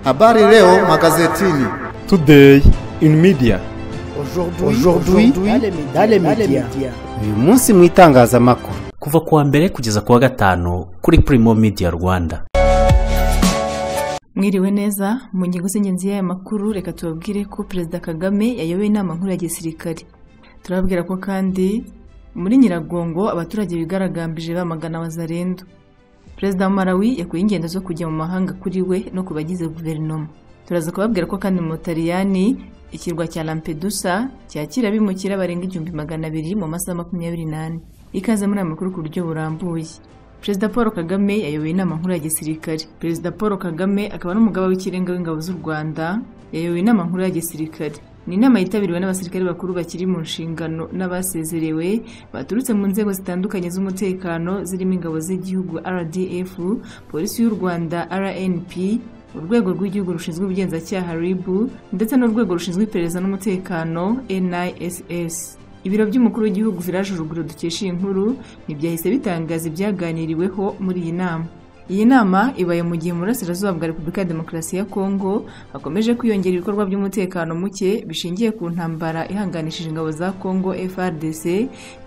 Habari leo magazetini. Today in media. Aujourd'hui dans les médias. Uyu munsi mu itangazamakuru. Kuva kuwa mbere kugeza kuwa gatanu kuri Primo Media Rwanda. Mwiriwe neza mu ngingo z'ingenzi y'aya makuru, reka tubabwire ko Perezida Kagame yayoboye inama nkuru ya gisirikare. Turababwira ko kandi muri Nyiragongo abaturage bigaragambije bamagana Wazalendo. Perezida wa Malawi yakuye ingendo zo kujya mu mahanga kuri we no kubagize guverinoma. Turaza kubabwira ko kandi mu Butaliyani ikirwa cya Lampedusa cyakira bimukira barenga 200,000 mu masaha 24. Ikaze muri amakuru ku buryo burambuye. Perezida Paul Kagame yayoboye inama nkuru ya gisirikare. Perezida Paul Kagame akaba n'umugaba w'ikirenga w'ingabo z'u Rwanda yayoboye inama nkuru ya gisirikare. Ni inama yitabiriwe n'abasirikare bakuru bakiri mu nshingano n'abasezerewe baturutse mu nzego zitandukanye z'umutekano zirimo ingabo z'igihugu RDF, polisi y'u Rwanda RNP, urwego rw'igihugu rushinzwe ubugenzacyaha RIB ndetse n'urwego rushinzwe iperereza n'umutekano NISS. Ibiro by'umukuru w'igihugu Village Urugwiro dukesha inkuru ntibyahise bitangaza ibyaganiriweho muri iyi nama. Iyi nama ibaye mu gihe mu burasirazuba bwa Repubulika ya Demokarasi ya Kongo hakomeje kwiyongera ibikorwa by'umutekano muke bishingiye ku ntambara ihanganishije ingabo za Kongo FARDC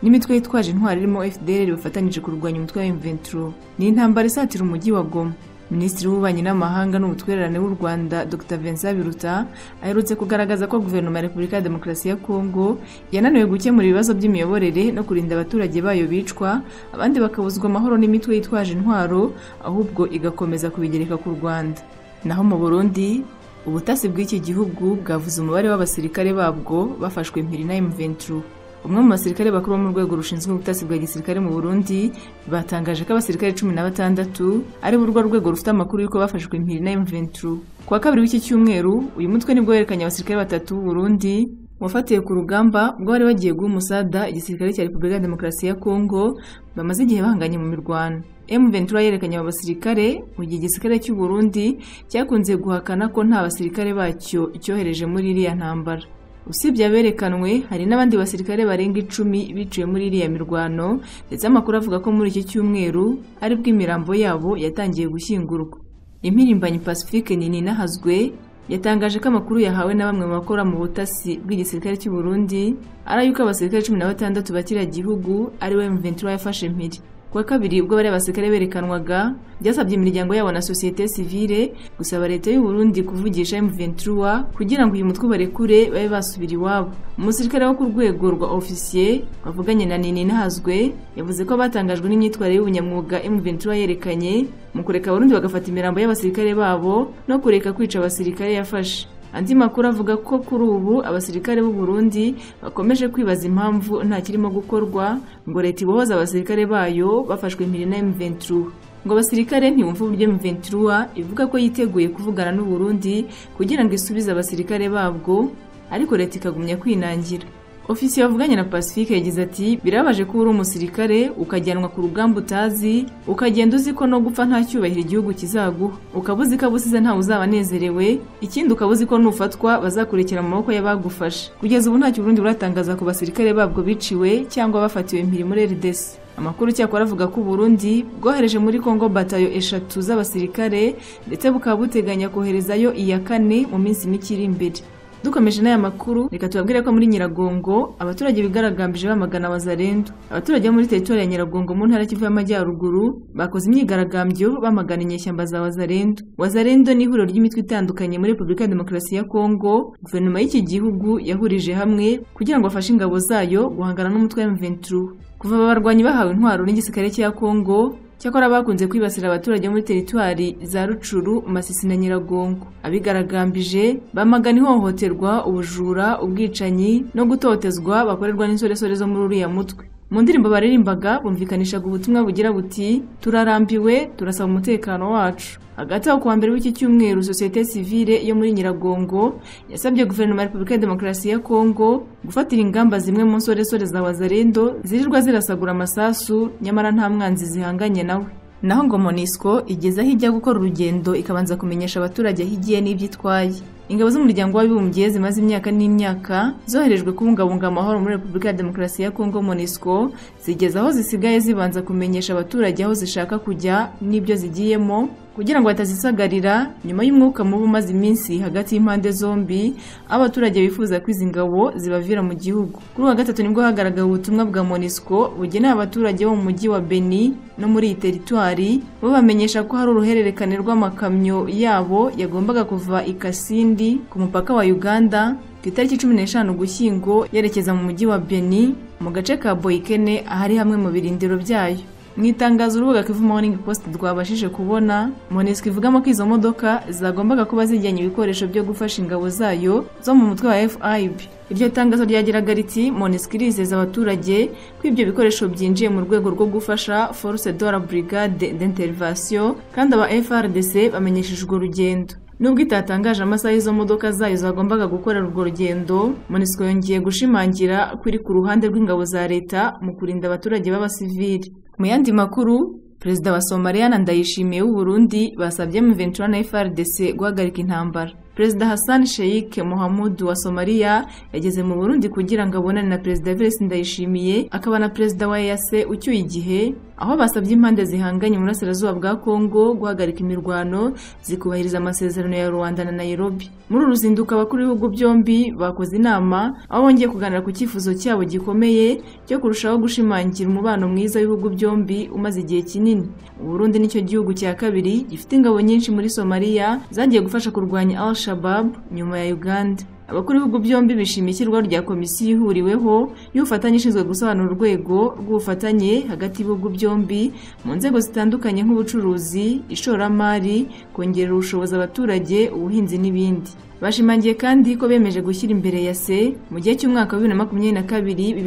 n'imitwe yitwaje intwari irimo FDLR bifatanyije kurwanya umutwe wa M23. Ni intambara isatira umujyi wa Goma. Minisitiri w'Ububanyi n'Amahanga n'Ubutwererane w'u Rwanda Dr Vincent Biruta aherutse kugaragaza ko guverinoma ya Repubulika ya Demokarasi ya Kongo yananiwe gukemura ibibazo by'imiyoborere no kurinda abaturage bayo bicwa, abandi bakabuzwa amahoro n'imitwe yitwaje intwaro, ahubwo igakomeza kubigereka ku Rwanda. Naho mu Burundi ubutasi bw'iki gihugu bwavuze umubare w'abasirikare babwo bafashwe impiri na M23. Umwe mu basirikare bakuru mu rwego rushinzwe ubutasi bwa gisirikare mu Burundi batangaje ko abasirikare 16 ari urwo rwego rufite amakuru yuko bafashwe impiri na M23. Kuwa kabiri w'iki cyumweru uyu mutwe nibwo werekanye abasirikare 3 b'u Burundi wafatiye ku rugamba ubwo bari bagiye guha umusada igisirikare cya Repubulika ya Demokarasi ya Kongo bamaze igihe bahanganye mu mirwano. M23 yerekanye aba basirikare mu gihe igisirikare cy'u Burundi cyakunze guhakana ko nta basirikare bacyo icyohereje muri iriya ntambara. Usibye aberekanwe hari n'abandi basirikare barenga 10 biciwe muri iriya mirwano, ndetse amakuru avuga ko muri iki cyumweru ari bw'imirambo yabo yatangiye gushyingurwa. Impirimbanyi Pacifique Nini Nahazwe yatangaje ko amakuru yahawe na bamwe mu bakora mu butasi bw'igisirikare cy'u Burundi ari yuko abasirikare 16 bakira gihugu ari we M23 yafashe impiri. Kwa kabiri ubwo bari abasirikare berekanwaga byasabye imiryango yabo na societe civile gusaba leta y'u Burundi kuvugisha M23 kugira ngo uyu mutwe barekure babe basubira iwabo. Umusirikare wo ku rwego rwa officier wavuganye na Nini Nahazwe yavuze ko batangajwe n'imyitwarire y'ubunyamwuga M23 yerekanye mu kureka Burundi bagafata imirambo y'abasirikare babo no kureka kwica abasirikare yafashe. Andi makuru avuga ko kuri ubu abasirikare b'u Burundi bakomeje kwibaza impamvu nta kirimo gukorwa ngo leta ibohoza abasirikare bayo bafashwe impiri na M23. Ngo abasirikare ntibumva uburyo M23 ivuga ko yiteguye kuvugana n'u Burundi kugira ngo isubize abasirikare babwo, ariko leta ikagumya kwinangira. Ofisiye wavuganye na Pacifique yagize ati birabaje ko uri umusirikare ukajyanwa ku rugamba utazi, ukagenda uzi ko no gupfa nta cyubahiro igihugu kizaguha, ukabuzi ko abusize nta uzabanezerewe, ikindi ukabuzi ko nufatwa bazakurekera mu maboko y'abagufasha. Kugeza ubu ntacyo Burundi buratangaza ku basirikare babwo biciwe cyangwa bafatiwe impiri muri RDC. Amakuru cyakora avuga ko Burundi bwohereje muri Kongo batayo 3 z'abasirikare ndetse bukaba buteganya koherezayo iya 4 mu minsi mike iri imbere. Dukomeje n'aya makuru, reka tubabwire ko muri Nyiragongo abaturage bigaragambije bamagana Wazalendo. Abaturage muri teritori ya Nyiragongo mu ntara Kivu y'Amajyaruguru bakoze imyigaragambyo bamagana inyeshyamba za Wazalendo. Wazalendo ni ihuriro ry'imitwe itandukanye muri Repubulika ya Demokarasi ya Kongo. Guverinoma y'iki gihugu yahurije hamwe kugira ngo bafashe ingabo zayo guhangana n'umutwe wa M23. Kuva abarwanyi bahawe intwaro n'igisirikare cya Kongo, cyakora bakunze kwibasira abaturage muri teritwari za Rucuru, Masisi na Nyiragongo. Abigaragambije bamagana ihohoterwa, ubujura, ubwicanyi no gutotezwa bakorerwa n'insoresore zo muri uriya mutwe. Mu ndirimbo baririmbaga bumvikanishaga ubutumwa bugira buti turarambiwe, turasaba umutekano wacu. Hagati aho kuwa mbere w'iki cyumweru societe civile yo muri Nyiragongo yasabye guverinoma ya Repubulika ya Demokarasi ya Kongo gufatira ingamba zimwe mu nsoresore za Wazalendo zirirwa zirasagura amasasu nyamara nta mwanzi zihanganye nawe. Naho ngo MONUSCO igeze aho ijya gukora urugendo ikabanza kumenyesha abaturage aho igiye n'ibyitwaye. Ingabo z'umuryango w'abibumbye zimaze imyaka n'imyaka zoherejwe kubungabunga amahoro muri Repubulika ya Demokarasi ya Kongo MONUSCO zigeze aho zisigaye zibanza kumenyesha abaturage aho zishaka kujya n'ibyo zigiyemo kugira ngo batazisagarira nyuma y'umwuka mubi umaze iminsi hagati y'impande zombi, abaturage bifuza ko izi ngabo zibavira mu gihugu. Kuri wa gatatu nibwo hagaragaye ubutumwa bwa MONUSCO bugenewe abaturage bo mu mujyi wa Beni no muri iyi teritwari, bamenyesha ko hari uruhererekane rw'amakamyo yabo yagombaga kuva i Kasindi ku mupaka wa Uganda ku itariki 15 Ugushyingo yerekeza mu mujyi wa Beni mu gace ka Boikene ahari hamwe mu birindiro byayo. Mu itangazo urubuga Kivu Morning Post rwabashije kubona, MONUSCO ivugamo ko izo modoka zagombaga kuba zijyanye ibikoresho byo gufasha ingabo zayo zo mu mutwe wa FIB. Iryo tangazo ryagiraga riti MONUSCO irizeza abaturage ko ibyo bikoresho byinjiye mu rwego rwo gufasha Force de la Brigade d'Intervention kandi aba FRDC bamenyeshejwe urugendo. Nubwo itatangaje amasaha y'izo modoka zayo zagombaga gukorera urwo rugendo, MONUSCO yongeye gushimangira ko iri ku ruhande rw'ingabo za leta mu kurinda abaturage b'abasivili. Mu yandi makuru, Perezida wa Somalia Ndayishimiye w'u Burundi basabye M23 na FARDC guhagarika intambara. Perezida Hassan Sheikh Mohamud wa Somalia yageze mu Burundi kugira ngo abonane na Perezida Evariste Ndayishimiye akaba na Perezida wa EAC ucyuye igihe, aho basabye impande zihanganye mu burasirazuba bwa Kongo guhagarika imirwano zikubahiriza amasezerano ya Rwanda na Nairobi. Muri uruzinduko abakuru b'ibihugu byombi bakoze inama aho bongeye kuganira ku cyifuzo cyabo gikomeye cyo kurushaho gushimangira umubano mwiza w'ibihugu byombi umaze igihe kinini. U Burundi nicyo gihugu cya kabiri gifite ingabo nyinshi muri Somalia zagiye gufasha kurwanya Al-Shabaab nyuma ya Uganda. Abakuru b'ibihugu byombi bishimiye ishyirwaho rya komisiyo ihuriweho y'ubufatanye ishinzwe gusobanura urwego rw'ubufatanye hagati y'ibihugu byombi mu nzego zitandukanye nk'ubucuruzi, ishoramari, kongerera ubushobozi abaturage, ubuhinzi n'ibindi. Bashimangiye kandi ko bemeje gushyira imbere ya se mu gihe cy'umwaka wa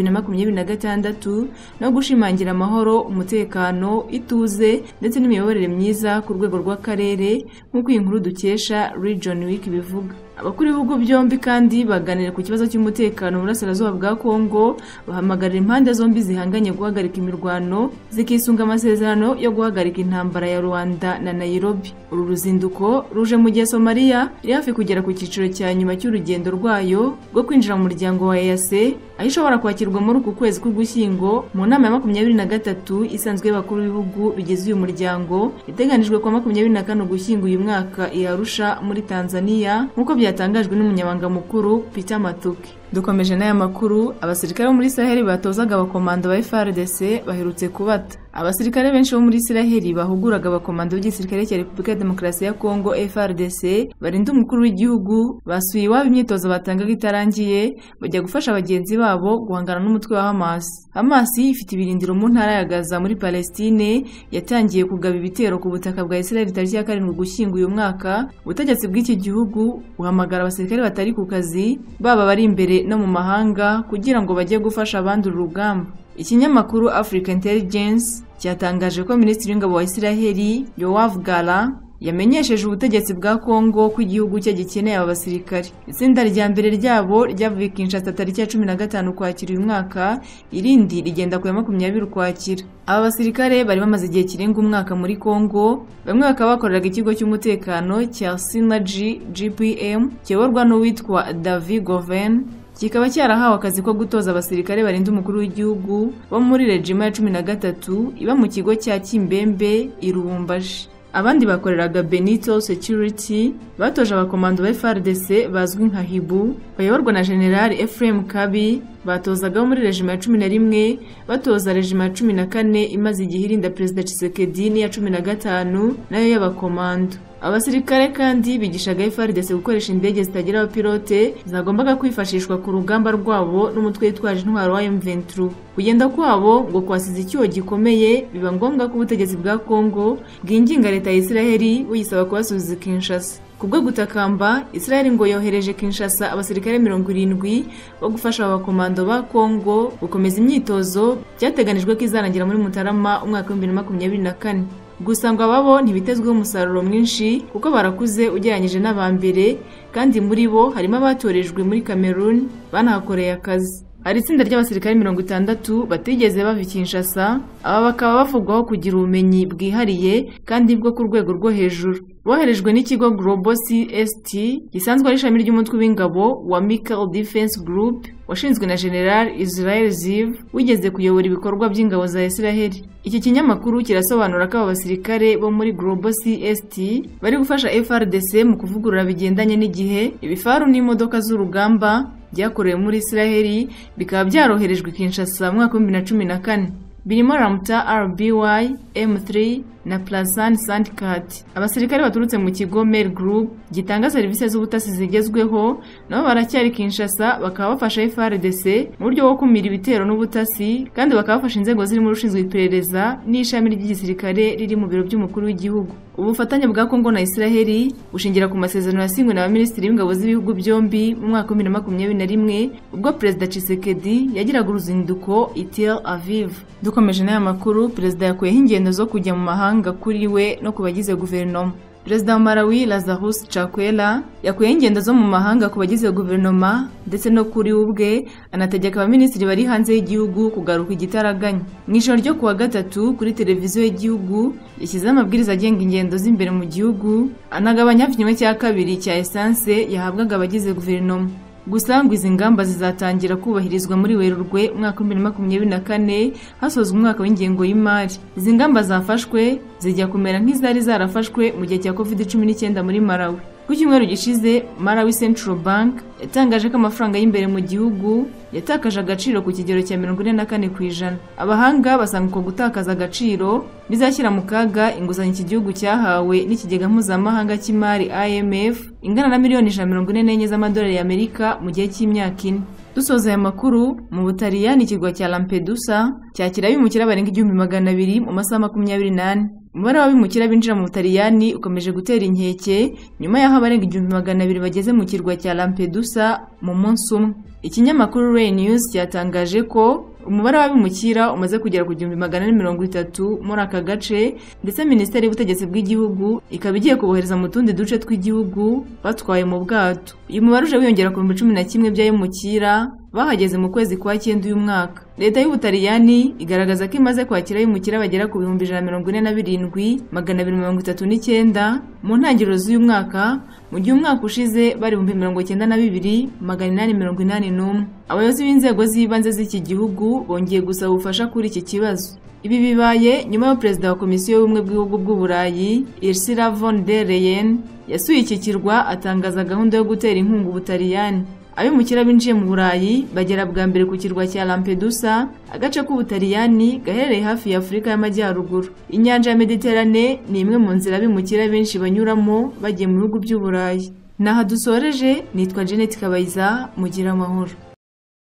2022-2026 no gushimangira amahoro, umutekano, ituze ndetse n'imiyoborere myiza ku rwego rw'akarere nk'uko iyi nkuru dukesha Region Week bivuga. Abakuru b'ibihugu byombi kandi baganira ku kibazo cy'umutekano mu burasirazuba bwa Kongo, bahamagarira impande zombi zihanganye guhagarika imirwano zikisunga amasezerano yo guhagarika intambara ya Rwanda na Nairobi. Uru ruzinduko ruje mu gihe Somalia iri hafi kugera ku cyiciro cya nyuma cy'urugendo rwayo rwo kwinjira mu muryango wa EAC, aho ishobora kwakirwa muri uku kwezi k'Ugushyingo mu nama ya 23 isanzwe y'abakuru b'ibihugu bigize uyu muryango iteganijwe kwa 24 Ugushyingo uyu mwaka i Arusha muri Tanzania nk'uko byatangajwe n'umunyabanga mukuru Peter Matuki. Dukomeje n'aya makuru, abasirikare bo muri Sahel batozaga abakomando ba FARDC baherutse kubata. Abasirikare benshi bo muri Israel bahuguraga abakomando b'igisirikare cya Repubulika ya Demokarasi ya Kongo FARDC barinda umukuru w'igihugu basuye iwabo imyitozo batangaga itarangiye bajya gufasha abagenzi babo guhangana n'umutwe wa Hamas. Hamas ifite ibirindiro mu ntara ya Gaza muri Palestine, yatangiye kugaba ibitero ku butaka bwa Israel tariki ya 7 Ugushyingo uyu mwaka. Ubutegetsi bw'iki gihugu buhamagara abasirikare batari ku kazi baba bari imbere no mu mahanga kugira ngo bajye gufasha abandi urugamba. Ikinyamakuru Africa Intelligence cyatangaje ko Minisitiri w'Ingabo wa Israel Yoav Gallant yamenyesheje ubutegetsi bwa Kongo ko igihugu cye gikeneye aba basirikare. Itsinda rya mbere ryabo ryavuye Kinshasa tariki ya 15 Ukwakira uyu mwaka, irindi rigenda ku ya 20 Ukwakira. Aba basirikare bari bamaze igihe kirenga umwaka muri Kongo, bamwe bakaba bakoreraga ikigo cy'umutekano cya Synergy GPM cyeborwa n'uwitwa David Goven, kikaba cyarahawe akazi ko gutoza abasirikare barinda umukuru w'igihugu bo muri Regima ya 13 iba mu kigo cya Kimbembe i Lubumbashi. Abandi bakoreraga Benito Security batoje abakomando ba FARDC bazwi nka Hibu bayoborwa na General Ephraim Kabi, batozaga muri Regima ya 11 batoza Regima ya 14 imaze igihe irinda Perezida Tshisekedi ni ya 15 nayo y'abakomando. Abasirikare kandi bigishaga FARDC gukoresha indege zitagira abapilote zagombaga kwifashishwa ku rugamba rwabo n'umutwe witwaje intwaro wa M23. Kugenda kwabo ngo kwasize icyuho gikomeye, biba ngombwa ko ubutegetsi bwa Kongo bwinginga leta ya Israel buyisaba kubasubiza Kinshasa. Kubwo gutakamba, Israel ngo yohereje Kinshasa abasirikare 70 bo gufasha abakomando ba Kongo gukomeza imyitozo byateganijwe ko izarangira muri Mutarama umwaka wa 2024. Gusa ngo ababo ntibitezweho umusaruro mwinshi kuko barakuze ugereranyije n'abambere, kandi muri bo harimo abatorejwe muri Cameroon banahakoreye akazi. Hari itsinda ry'abasirikare 60 batigeze bava Kinshasa, aba bakaba bavugwaho kugira ubumenyi bwihariye kandi bwo ku rwego rwo hejuru. boherejwe n'ikigo Global CST gisanzwe ari ishami ry'umutwe w'ingabo wa Missile Defense Group washinzwe na General Israel Ziv wigeze kuyobora ibikorwa by'ingabo za Israel. Iki kinyamakuru kirasobanura ko aba basirikare bo muri Global CST bari gufasha FRDC mu kuvugurura bigendanye n'igihe ibifaru n'imodoka z'urugamba byakorewe muri Israel bikaba byaroherejwe Kinshasa mu mwaka wa 2014 birimo Ramta RBY M3 na Plasan Sandcat. Abasirikare baturutse mu kigo Mer Group gitanga serivisi z'ubutasi zigezweho nabo baracyari Kinshasa bakaba bafasha FRDC mu buryo bwo kumira ibitero n'ubutasi kandi bakabafasha inzego ziri mu rushinzwe iperereza n'ishami ry'igisirikare riri mu biro by'umukuru w'igihugu. Ubufatanye bwa Kongo na Israel bushingira ku masezerano yasinywe na Minisitiri w'Ingabo z'ibihugu byombi mu mwaka wa 2021 ubwo Perezida Tshisekedi yagiraga uruzinduko i Tel Aviv. Dukomeje n'aya makuru, Perezida yakuyeho ingendo zo kujya mu mahanga kuri we no kubagize guverinoma. Perezida wa Malawi Lazarus Chakwera yakuyeho ingendo zo mu mahanga ku bagize guverinoma ndetse no kuri ubwe anategeka abaminisitiri bari hanze y'igihugu kugaruka igitaraganya. Mu ijoro ryo kuwa gatatu kuri televiziyo y'igihugu yashyizeho amabwiriza agenga ingendo z'imbere mu gihugu anagabanya hafi kimwe cya kabiri cya essence yahabwaga abagize guverinoma. Gusa ngo izi ngamba zizatangira kubahirizwa muri Werurwe umwaka wa 2024 hasozwa umwaka w'ingengo y'imari. Izi ngamba zafashwe zijya kumera nk'izari zarafashwe mu gihe cya COVID-19 muri Malawi. Ku cyumweru gishize Malawi Central Bank yatangaje ko amafaranga y'imbere mu gihugu yatakaje agaciro ku kigero cya 44%. Abahanga basanga ko gutakaza agaciro bizashyira mu kaga inguzanyo iki gihugu cyahawe n'ikigega mpuzamahanga cy'imari IMF ingana na miliyoni 144 z'amadolari y'Amerika mu gihe cy'imyaka 4. Dusoza aya makuru, mu Butaliyani ikirwa cya Lampedusa cyakira abimukira barenga 200,000 mu masaha 28. Umubare w'abimukira binjira mu Butaliyani ukomeje gutera inkeke nyuma y'aho abarenga 200,000 bageze mu kirwa cya Lampedusa mu munsi umwe. Ikinyamakuru Rai News cyatangaje ko umubare w'abimukira umaze kugera ku 430 muri aka gace ndetse Minisiteri y'Ubutegetsi bw'igihugu ikaba igiye kubohereza mu tundi duce tw'igihugu batwaye mu bwato. Uyu mubare uje wiyongera ku 11 by'abimukira bahageze mu kwezi kwa 9 uyu mwaka. Leta y'Ubutaliyani igaragaza ko imaze kwakira abimukira bagera ku 147,239 mu ntangiriro z'uyu mwaka, mu gihe umwaka ushize bari 92,881. Abayobozi b'inzego z'ibanze z'iki gihugu bongeye gusaba ubufasha kuri iki kibazo. Ibi bibaye nyuma yo Perezida wa Komisiyo y'Ubumwe bw'ibihugu bw'Uburayi Ursula von der Leyen yasuye iki kirwa atangaza gahunda yo gutera inkunga Ubutaliyani. Abimukira binjiye mu Burayi bagera bwa mbere ku kirwa cya Lampedusa, agace k'Ubutaliyani gaherereye hafi ya Afurika y'Amajyaruguru. Inyanja ya Mediterane ni imwe mu nzira abimukira benshi banyuramo bagiye mu bihugu by'Uburayi. Naha dusoreje, nitwa Jeanette Kabayiza, mugira amahoro.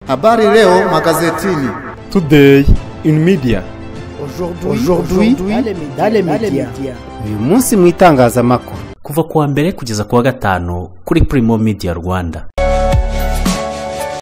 Habari leo magazetini. Today in media. Aujourd'hui dans les médias. Uyu munsi mu itangazamakuru. Kuva kuwa mbere kugeza kuwa gatanu kuri Primo Media Rwanda.